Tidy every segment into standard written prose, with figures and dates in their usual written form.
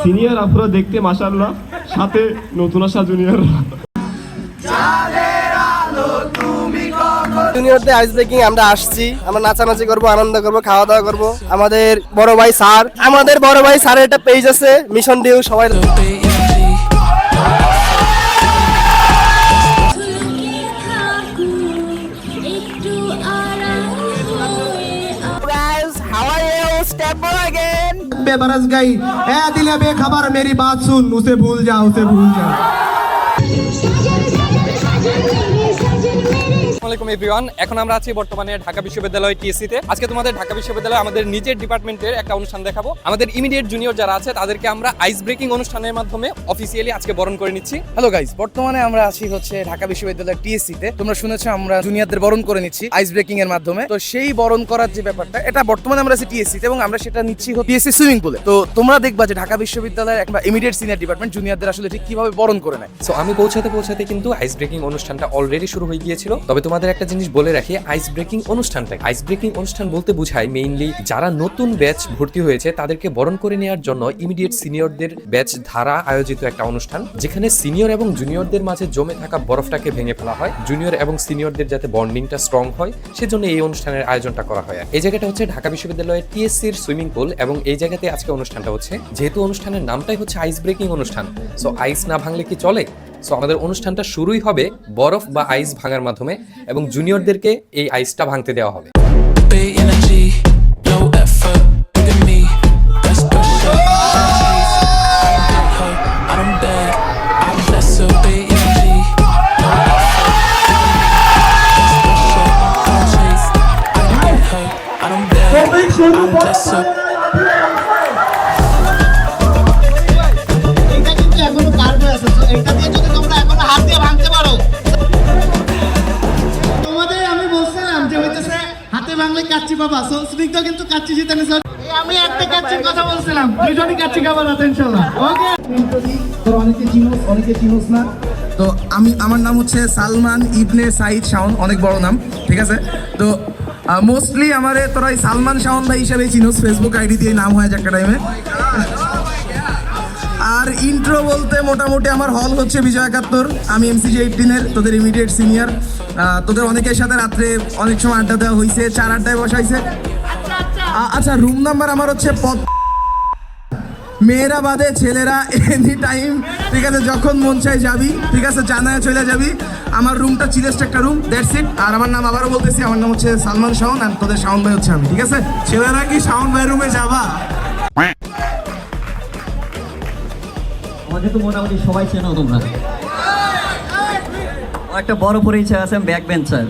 Senior আপুরা দেখতে মাশাআল্লাহ, সাথে নতুন আসা জুনিয়ররা। জুনিয়রদের আইস ব্রেকিং আমরা আসছি, আমরা নাচানাচি করবো, আনন্দ করবো, খাওয়া দাওয়া করবো। আমাদের বড় ভাই স্যারের একটা পেজ আছে, মিশন ডিউ, সবাই बरस गई ए दिल बेखबर मेरी बात सुन उसे भूल जा আসসালামু আলাইকুম এভরিওয়ান। এখন আমরা আছি বর্তমানে ঢাকা বিশ্ববিদ্যালয় টিএসসি তে। আজকে তোমাদের ঢাকা বিশ্ববিদ্যালয়ে আমাদের নিজের ডিপার্টমেন্টের একটা অনুষ্ঠান দেখাবো। আমাদের ইমিডিয়েট জুনিয়র যারা আছে তাদেরকে আমরা আইস ব্রেকিং অনুষ্ঠানের মাধ্যমে অফিসিয়ালি আজকে বরণ করে নিচ্ছি। হ্যালো গাইস, বর্তমানে আমরা আছি হচ্ছে ঢাকা বিশ্ববিদ্যালয় টিএসসি তে। তোমরা শুনেছো আমরা জুনিয়রদের বরণ করে নিচ্ছি আইস ব্রেকিং এর মাধ্যমে। তো সেই বরণ করার যে ব্যাপারটা, এটা বর্তমানে আমরা আছি টিএসসি তে এবং আমরা সেটা নিচ্ছি টিএসসি সুইমিং পুলে। তো তোমরা দেখবা যে ঢাকা বিশ্ববিদ্যালয়ের একটা ইমিডিয়েট সিনিয়র ডিপার্টমেন্ট জুনিয়রদের আসলে ঠিক কিভাবে বরণ করে নেয়। সো আমি পৌঁছাতে কিন্তু আইস ব্রেকিং অনুষ্ঠানটা অলরেডি শুরু হয়ে গিয়েছিল। তবে তোমাদের একটা জিনিস বলে রাখি, আইস ব্রেকিং অনুষ্ঠান বলতে বোঝায় মেইনলি যারা নতুন ব্যাচ ভর্তি হয়েছে তাদেরকে বরণ করে নেওয়ার জন্য ইমিডিয়েট সিনিয়রদের ব্যাচ ধারা আয়োজিত একটা অনুষ্ঠান, যেখানে সিনিয়র এবং জুনিয়রদের মাঝে জমে থাকা বরফটাকে ভেঙে ফেলা হয়, জুনিয়র এবং সিনিয়রদের যাতে বন্ডিংটা স্ট্রং হয় সেজন্য এই অনুষ্ঠানের আয়োজনটা করা হয়। এই জায়গাটা হচ্ছে ঢাকা বিশ্ববিদ্যালয়ের টিএসসির সুইমিং পুল এবং এই জায়গাতে আজকে অনুষ্ঠানটা হচ্ছে। যেহেতু অনুষ্ঠানের নামটাই হচ্ছে আইস ব্রেকিং অনুষ্ঠান, সো আইস না ভাঙলে কি চলে? সো আমাদের অনুষ্ঠানটা শুরুই হবে বরফ বা আইস ভাঙার মাধ্যমে এবং জুনিয়রদেরকে এই আইসটা ভাঙতে দেওয়া হবে। তো আমার নাম হচ্ছে সালমান ইবনে সাইদ শাওন, অনেক বড় নাম, ঠিক আছে। তো মোস্টলি আমারে তোরা এই সালমান শাওন ভাই হিসেবে চিনোস, ফেসবুক আইডি দিয়ে নাম হয় একটা টাইমে। আর ইন্ট্রো বলতে মোটামুটি আমার হল হচ্ছে বিজয় 71, আমি এমসিজি 18-এর তোদের ইমিডিয়েট সিনিয়র। তোদের অনেকের সাথে রাত্রে অনেক সময় আড্ডা দেওয়া হয়েছে, 4 আড্ডায় বসাইছে। আচ্ছা, রুম নাম্বার আমার হচ্ছে মেয়েরা বাদে ছেলেরা এনি টাইম, ঠিক আছে, যখন মন চাই যাবি, ঠিক আছে, জানায় চলে যাবি। আমার রুমটা চিলেস্ট একটা রুম, দ্যাটস ইট। আর আমার নাম আবারও বলতেছি, আমার নাম হচ্ছে সালমান শাওন আর তোদের শাওন ভাই হচ্ছে আমি, ঠিক আছে। ছেলেরা কি শাওন ভাই রুমে যাবা? আমাকে তো মোটামুটি সবাই চেনো তোমরা। একটা বড় পরিচয় আছে, ব্যাক বেঞ্চার।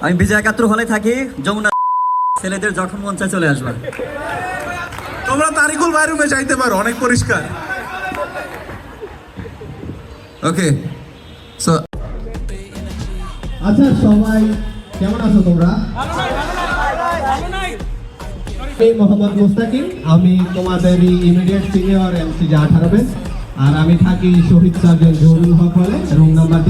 আমি বিজয় 71 হলে থাকি, যমুনা। ছেলেদের যখন মন চায় চলে আসবে। তোমরা তারিকুল ভাই রুমে যাইতে পারো, অনেক পরিষ্কার। ওকে, সো আচ্ছা সবাই কেমন আছো তোমরা? এই মোহাম্মদ মুস্তাকিম, আমি তোমাদের ইমিডিয়েট সিনিয়র এমসিজি 18 ব্যাচ, আর আমি থাকি শহীদ সার্জেন্ট জহুরুল হক হলে, রুম নাম্বার।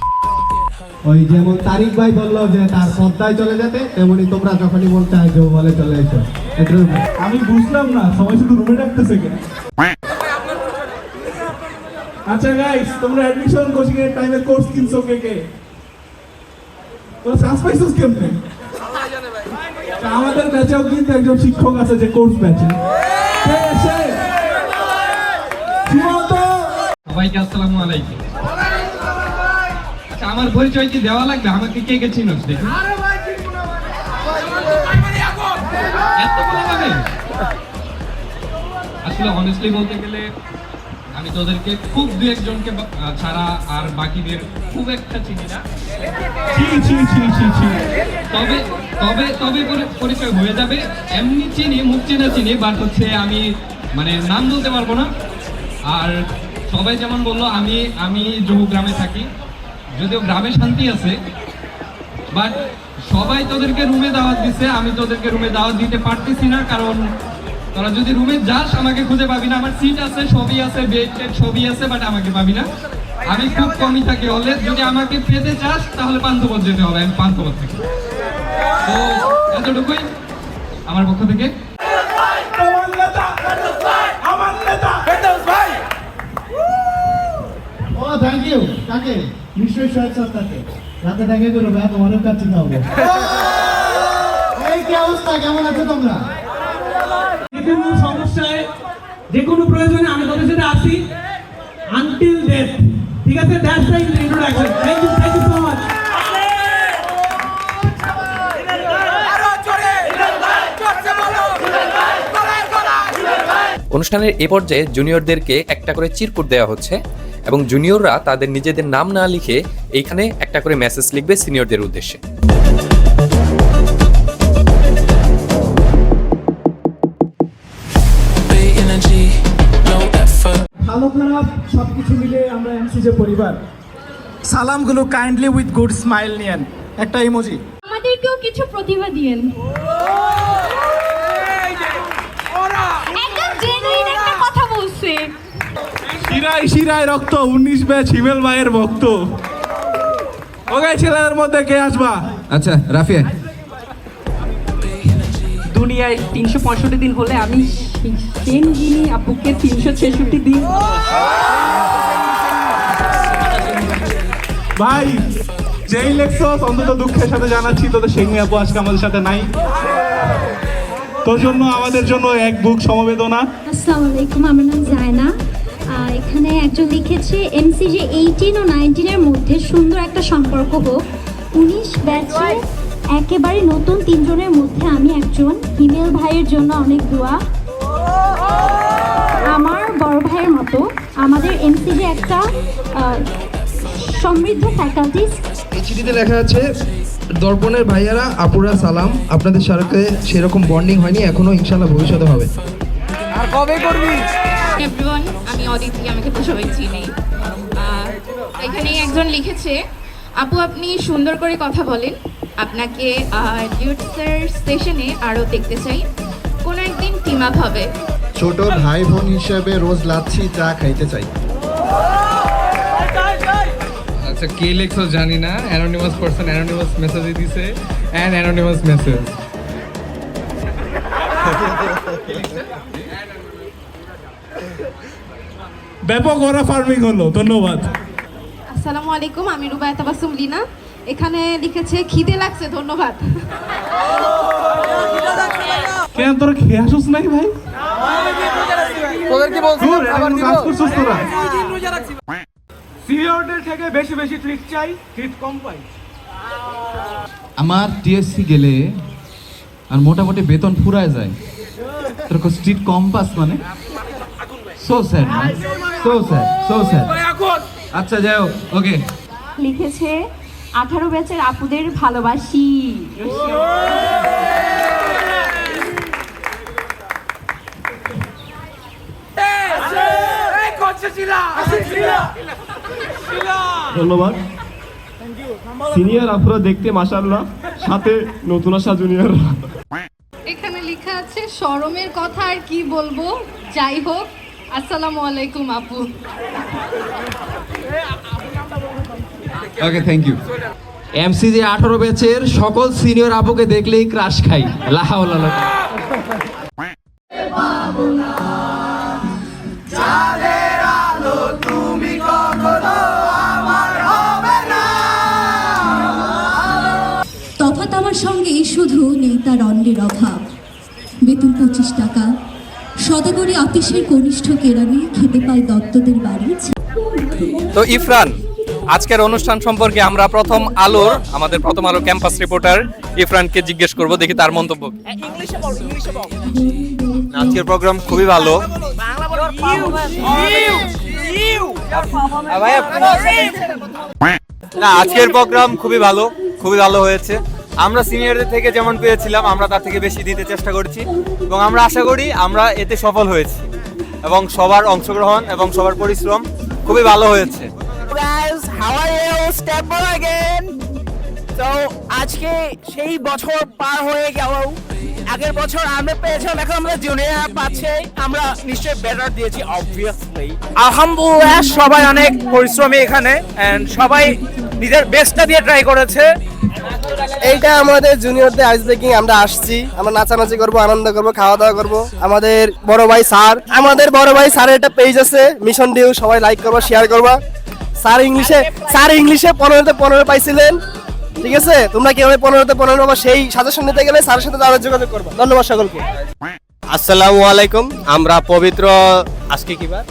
ওই যেমন তারিক ভাই বললো যে তার পদ্মায় চলে যেতে, তেমনি তোমরা যখনই মন চায় যে বলে চলে এসো। আমি বুঝলাম না সবাই শুধু রুমে ডাকতেছে কেন? আচ্ছা গাইস, তোমরা অ্যাডমিশন কোচিং এর টাইমে কোর্স কিনছো কে কে? তোমরা চান্স পাইছস কেমনে? আমাদের ব্যাচেও কিন্তু একজন শিক্ষক আছে যে কোর্স ব্যাচে। সবাইকে আসসালামু আলাইকুম। আচ্ছা, আমার পরিচয় কি দেওয়া লাগবে? আমাকে কে কে চিনোস দেখি? আসলে অনেস্টলি বলতে গেলে আমি তোদেরকে খুব 2-1 জনকে ছাড়া আর বাকিদের খুব একটা চিনি না। তবে পরিচয় হয়ে যাবে। এমনি চিনি, মুখ চেনা চিনি, বাট হচ্ছে আমি মানে নাম বলতে পারবো না। আর সবাই যেমন বললো, আমি জহু গ্রামে থাকি, যদিও গ্রামে শান্তি আছে, বাট সবাই তোদেরকে রুমে দাওয়াত দিচ্ছে, আমি তোদেরকে রুমে দাওয়াত দিতে পারতেছি না, কারণ তোরা যদি রুমে যাস আমাকে খুঁজে পাবি না। আমার সিট আছে, সবই আছে, বেড টেড সবই আছে, বাট আমাকে পাবি না। আমি খুব কমই থাকি হলে। যদি আমাকে পেতে চাস তাহলে পান্থপথ যেতে হবে, আমি পান্থপথ থাকি। তো এতটুকুই আমার পক্ষ থেকে। থ্যাংক ইউ কাকে নিশ্চয়ই সোহেল স্যার তাকে রাতে দেখা করো ভাই তোমারও কাছে খাবো এই কি অবস্থা কেমন আছো তোমরা যে কোনো সমস্যায় যে কোনো প্রয়োজনে আমি তোমাদের সাথে আছি আনটিল ডেথ ঠিক আছে that's the introduction thank you so much অনুষ্ঠানের এ পর্যায়ে জুনিয়রদেরকে একটা করে চিরকুট দেওয়া হচ্ছে এবং জুনিয়ররা তাদের নিজেদের নাম না লিখে এইখানে একটা করে মেসেজ লিখবে সিনিয়রদের উদ্দেশ্যে। ভালো খারাপ সবকিছু মিলে আমরা এমসি যে পরিবার সালামগুলো কাইন্ডলি উইথ গুড স্মাইল নিয়েন একটা ইমোজি আমাদেরকেও কিছু প্রতিভা দিয়েন একদম জেনুইন একটা কথা বলছে শিরায় শিরায় রক্ত 19 ব্যাচ হিমেল ভাইয়ের ভক্ত ওকে ছেলেদের মধ্যে কে আসবা আচ্ছা রাফিয়া দুনিয়ায় 365 দিন হলে আমি সেম যিনি আপুকে 366 দিন ভাই যেই লেখছো অন্তত দুঃখের সাথে জানাচ্ছি তোদের শেখমি আপু আজকে আমাদের সাথে নাই তোর জন্য আমাদের জন্য এক বুক সমবেদনা। আসসালামু আলাইকুম, আমার নাম জায়না। এখানে একজন লিখেছে এমসি যে 18 ও 19 এর মধ্যে সুন্দর একটা সম্পর্ক হোক। 19 ব্যাচের একেবারে নতুন 3 জনের মধ্যে আমি একজন। হিমেল ভাইয়ের জন্য অনেক দোয়া। আমার বড় ভাইয়ের মতো আমাদের এমসি যে একটা সমৃদ্ধ ফ্যাকাল্টিস। এই চিঠিতে লেখা আছে, দর্পণের ভাইয়ারা আপুরা সালাম, আপনাদের সাথে সেরকম বন্ডিং হয়নি, এখনো ইনশাল্লাহ ভবিষ্যতে হবে। আর কবে করবি? এভরিওয়ান, আমি অদিতি, আমাকে তো সবাই চিনি। এখানে একজন লিখেছে, আপু আপনি সুন্দর করে কথা বলেন, আপনাকে ডিউটসের সেশনে আরও দেখতে চাই, কোনো একদিন টিম আপ হবে। ছোট ভাই বোন হিসেবে রোজ লাচ্ছি চা খাইতে চাই। আচ্ছা কে লেখছো জানি না, অ্যানোনিমাস পারসন অ্যানোনিমাস মেসেজ দিছে এন্ড অ্যানোনিমাস মেসেজ। ব্যাপক ওরা ফার্মিং হলো, ধন্যবাদ। আসসালামু আলাইকুম, আমি রুবায়া তাবাসসুম লিনা। এখানে লিখেছে খিদে লাগছে, ধন্যবাদ। কেন তোর খেয়ে আসুস নাই ভাই? তোদের কি বলছিস? আবার দিব? কাজ করছিস তোরা? সিনিয়রদের থেকে বেশি বেশি ট্রিট চাই, ট্রিট কম পাই। আমার টিএসসি গেলে আর মোটামুটি বেতন ফুরায় যায়, তোর স্ট্রিট কম্পাস মানে so sad, so sad, so sad. আচ্ছা যাই হোক, ওকে। লিখেছে 18 ব্যাচের আপুদের ভালোবাসি। ধন্যবাদ। সিনিয়র আপুরা দেখতে মাশাআল্লাহ, সাথে নতুন আসা জুনিয়ররা। এখানে লেখা আছে, শরমের কথা আর কি বলবো, যাই হোক আসসালামু আলাইকুম আপু। ওকে, থ্যাংক ইউ। এমসি যে 18 ব্যাচের সকল সিনিয়র আপুকে দেখলেই ক্রাশ খাই। লা হাওলা লা তফাৎ আমার সঙ্গে শুধু নেই তার অন্যের অভাব। বেতন 25 টাকা, সদাগরি অফিসের কনিষ্ঠ কেরানি, খেতে পাই দত্তদের বাড়ি। তো ইফরান, আজকের অনুষ্ঠান সম্পর্কে আমরা আমাদের প্রথম আলোর ক্যাম্পাস রিপোর্টার ইফরানকে জিজ্ঞেস করব, দেখি তার মন্তব্য। আজকের প্রোগ্রাম খুবই ভালো। না, আজকের প্রোগ্রাম খুবই ভালো হয়েছে। আমরা সিনিয়রদের থেকে যেমন পেয়েছিলাম, আমরা তার থেকে বেশি দিতে চেষ্টা করছি এবং আমরা আশা করি আমরা এতে সফল হয়েছি এবং সবার অংশগ্রহণ এবং সবার পরিশ্রম খুবই ভালো হয়েছে। তো আজকে সেই বছর পার হয়ে গেল, আগের বছর আমরা পেয়েছিলাম, এখন আমরা জুনিয়র পাচ্ছে, আমরা নিশ্চয়ই বেটার দিয়েছি অবভিয়াসলি। আলহামদুলিল্লাহ, সবাই অনেক পরিশ্রমী এখানে এন্ড সবাই নিজের বেস্টটা দিয়ে ট্রাই করেছে। এইটা আমাদের জুনিয়রদের আইস ব্রেকিং, আমরা আসছি, আমরা নাচানাচি করবো, আনন্দ করবো, খাওয়া দাওয়া করবো। আমাদের বড় ভাই স্যারের একটা পেজ আছে মিশন ডিউ, সবাই লাইক করবা, শেয়ার করবা। স্যার ইংলিশে 15তে 15 পাইছিলেন, ঠিক আছে? তোমরা কিভাবে 15তে 15 পাবা সেই সাজেশন নিতে গেলে স্যারের সাথে তাদের যোগাযোগ করবা। ধন্যবাদ সকলকে। আসসালামু আলাইকুম। আমরা পবিত্র আজকে কি বার?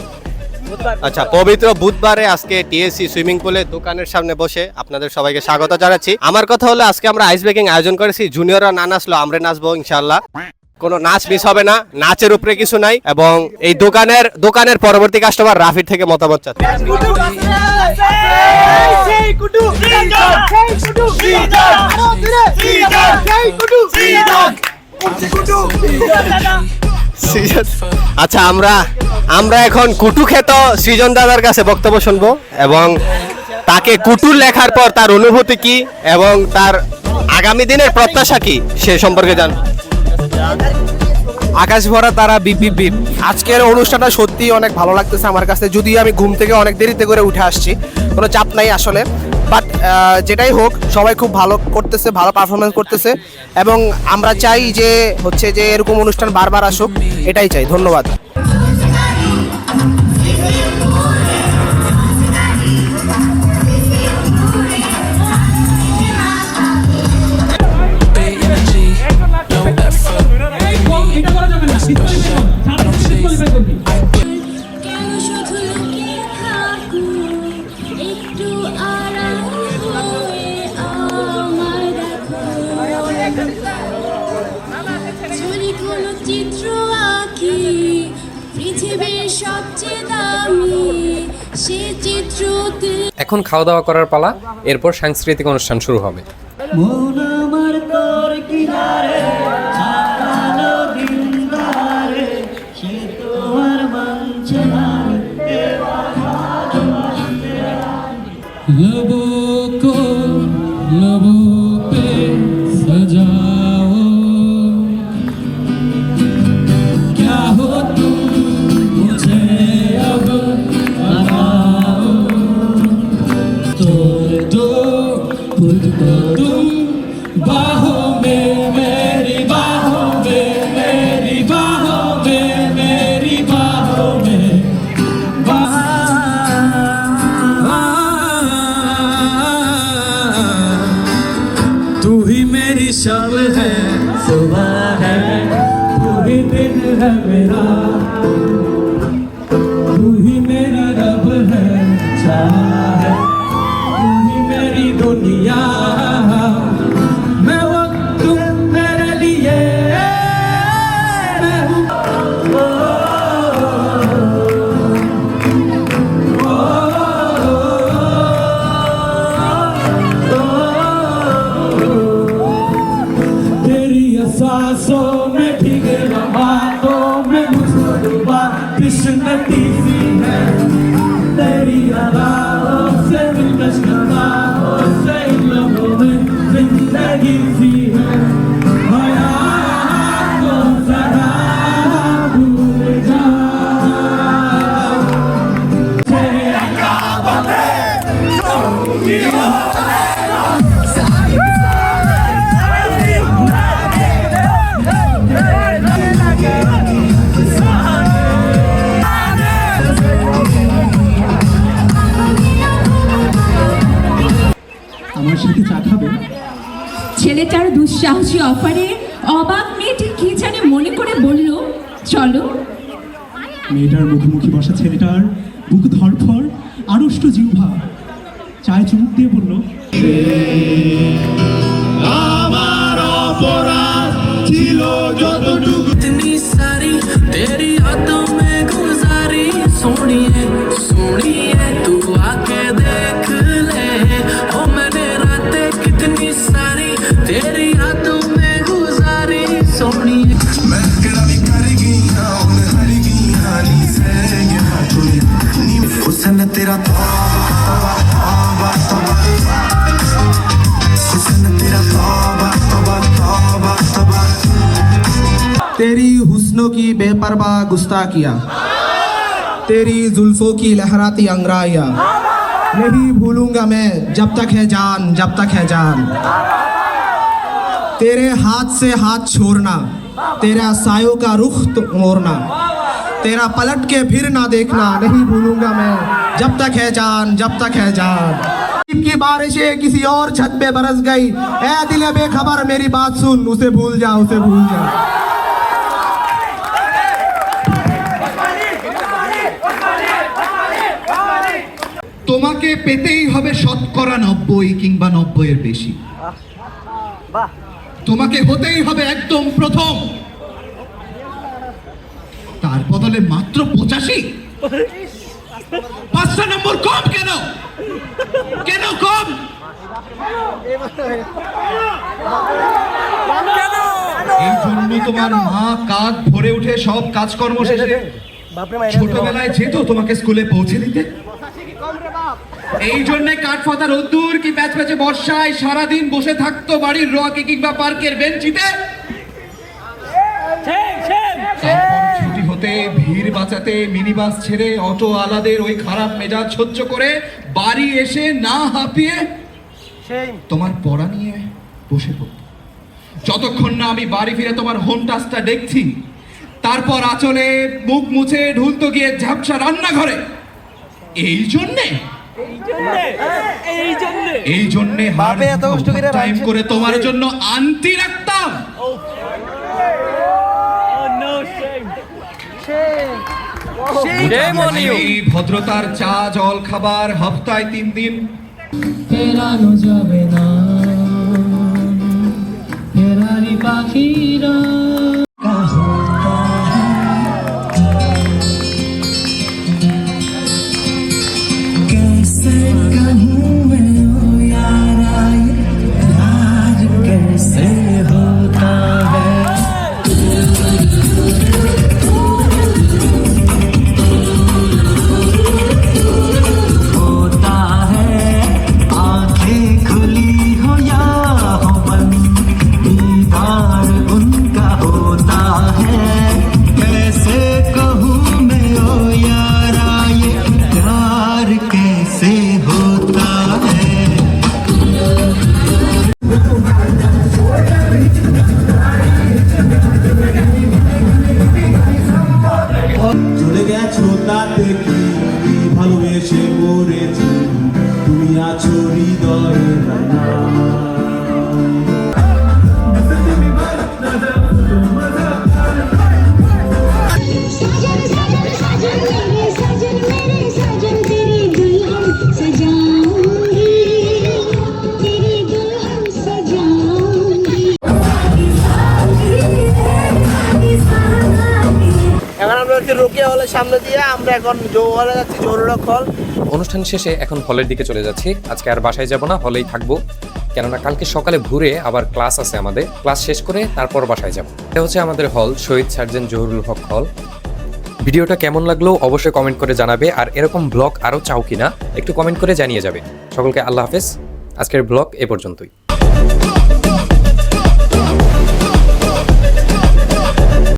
আচ্ছা, পবিত্র বুধবারে আজকে টিএসসি সুইমিং পুলে দোকানের সামনে বসে আপনাদের সবাইকে স্বাগত জানাচ্ছি। আমার কথা হলো আজকে আমরা আইস ব্রেকিং আয়োজন করেছি। জুনিয়ররা না নাচলো, আমরা নাচবো ইনশাআল্লাহ। কোনো নাচ মিস হবে না, নাচের উপরে কিছু নাই। এবং এই দোকানের পরবর্তী কাস্টমার রাফির থেকে মতামত চাচ্ছি। আচ্ছা, আমরা এখন কুটু খেত সৃজন দাদার কাছে বক্তব্য শুনবো এবং তাকে কুটু লেখার পর তার অনুভূতি কি এবং তার আগামী দিনের প্রত্যাশা কি সে সম্পর্কে জানবো। আকাশ ভরা তারা বিপ বিপ বিপ। আজকের অনুষ্ঠানটা সত্যি অনেক ভালো লাগতেছে আমার কাছে, যদিও আমি ঘুম থেকে অনেক দেরিতে করে উঠে আসছি, কোনো চাপ নাই আসলে। বাট যেটাই হোক, সবাই খুব ভালো করতেছে, ভালো পারফরমেন্স করতেছে এবং আমরা চাই যে হচ্ছে যে এরকম অনুষ্ঠান বারবার আসুক, এটাই চাই। ধন্যবাদ। এটা করা যাবে না, ডিসকোয়ালিফাই করবি। চিত্র আঁকি পৃথিবীর সবচেয়ে দামি সে চিত্রতে। এখন খাওয়া দাওয়া করার পালা, এরপর সাংস্কৃতিক অনুষ্ঠান শুরু হবে। মন আমার তোর কিনারে ছাড়ানো দিনদারে, সে তো আর মানছে না লবো কো লবো পে সজাও, क्या हो तुम मुझे अब बताओ, तोड़ दो खुद को तुम बाहों में, मेरी बाहों में, मेरी बाहों में, मेरी बाहों में। तू ही मेरी शाम है, सुबह है, तू ही दिन है मेरा, तू ही मेरा रब है, चाह है, तू ही मेरी दुनिया, मैं वक्त तुम मेरे लिए, मैं हूँ। तेरी सांसों में भीगे बातों में मुझको डूबा कृष्णती सी है, तेरी अदाओं से दिलकश नज़ारों से इन लम्हों में जिंदगी सी है। हयात को ज़रा भूल जाओ, तेरा काबा में আমার সাথে চা খাবে? ছেলেটার দুঃসাহসী অফারে অবাক মেয়েটি কি জানে মনে করে বলল, চলো। মেয়েটার মুখোমুখি বসা ছেলেটার বুক ধড়ফড়, আড়ষ্ট জিহ্বা, চায় চুমুক দিয়ে বলল, আমার অপরাধ ছিল যতটুকু, ইতনি সারি তেরি হাতোं में गुजारी, सोनिए सोनिए तू आके देख ले, ओ मैंने रातें कितनी सारी तेरी हाथों में गुजारी, सोनिए मैं कभी कर गई ना उन हर गई हानी से ये हाथों नी हुस्न तेरा तौबा तौबा तौबा, हुस्न तेरा तौबा तौबा तौबा तौबा, तेरी हुस्नों की बेपरवाह गुस्ताखियां, तेरी जुल्फों की लहराती अंगड़ाइयां, नहीं भूलूंगा मैं जब तक है जान, जब तक है जान। तेरे हाथ से हाथ छोड़ना, तेरा सायों का रुख मोड़ना, तेरा पलट के फिर ना देखना, नहीं भूलूंगा मैं जब तक है जान, जब तक है जान। की बारिशें किसी और छत पे बरस गई, ऐ दिले बेखबर मेरी बात सुन, उसे भूल जा, उसे भूल जा। তোমাকে পেতেই হবে শতকরা 90 কিংবা 90-এর বেশি। তোমাকে হতেই হবে একদম প্রথম, তার বদলে মাত্র 85। 5টা নম্বর কম কেন? কেন কম? এই জন্য তোমার মা কাঁধ ভরে উঠে সব কাজকর্ম শেষে ছোটবেলায় যেত তোমাকে স্কুলে পৌঁছে দিতে। এই জন্য কাঠফাতা রোদ্দুর কি প্যাচ প্যাচে বর্ষায় সারাদিন বসে থাকতো বাড়ির রোয়াকে কিংবা পার্কের বেঞ্চিতে। ছুটি হতে ভিড় বাঁচাতে মিনি বাস ছেড়ে অটো আলাদের ওই খারাপ মেজাজ সহ্য করে বাড়ি এসে না হাঁপিয়ে তোমার পড়া নিয়ে বসে পড়ত। যতক্ষণ না আমি বাড়ি ফিরে তোমার হোম টাস্কটা দেখছি, তারপর আঁচলে মুখ মুছে ঢুলতো গিয়ে ঝাপসা রান্নাঘরে। এই জন্যে টাইম করে তোমার জন্য আনতি রাখতাম। এই ভদ্রতার চা জল খাবার হপ্তায় 3 দিন ফেরানো যাবে না, ফেরারি পাখিরা कैसे कहूँ मैं ओ यारा, ये प्यार कैसे होता है। होता है आंखें खुली हो या हो बंद, दीदार उनका होता है। कैसे कहूँ मैं ओ यारा, ये प्यार कैसे होता है। চলে গেছো তাতে কি ভালোবেসে মরেছি, তুমি আছো হৃদয়ে রান্না। এখন আমরা হচ্ছে রোকেয়া হলের সামনে দিয়ে আমরা এখন হলে যাচ্ছি, জরুরক হল। অনুষ্ঠান শেষে এখন হলের দিকে চলে যাচ্ছি। আজকে আর বাসায় যাব না, হলেই থাকবো, কেননা কালকে সকালে ভোরে আবার ক্লাস আছে আমাদের। ক্লাস শেষ করে তারপর বাসায় যাব। এটা হচ্ছে আমাদের হল, শহীদ সার্জেন্ট জহুরুল হক হল। ভিডিওটা কেমন লাগলো অবশ্যই কমেন্ট করে জানাবে, আর এরকম ব্লগ আরও চাও কিনা একটু কমেন্ট করে জানিয়ে যাবে। সকলকে আল্লাহ হাফেজ। আজকের ব্লগ এ পর্যন্তই।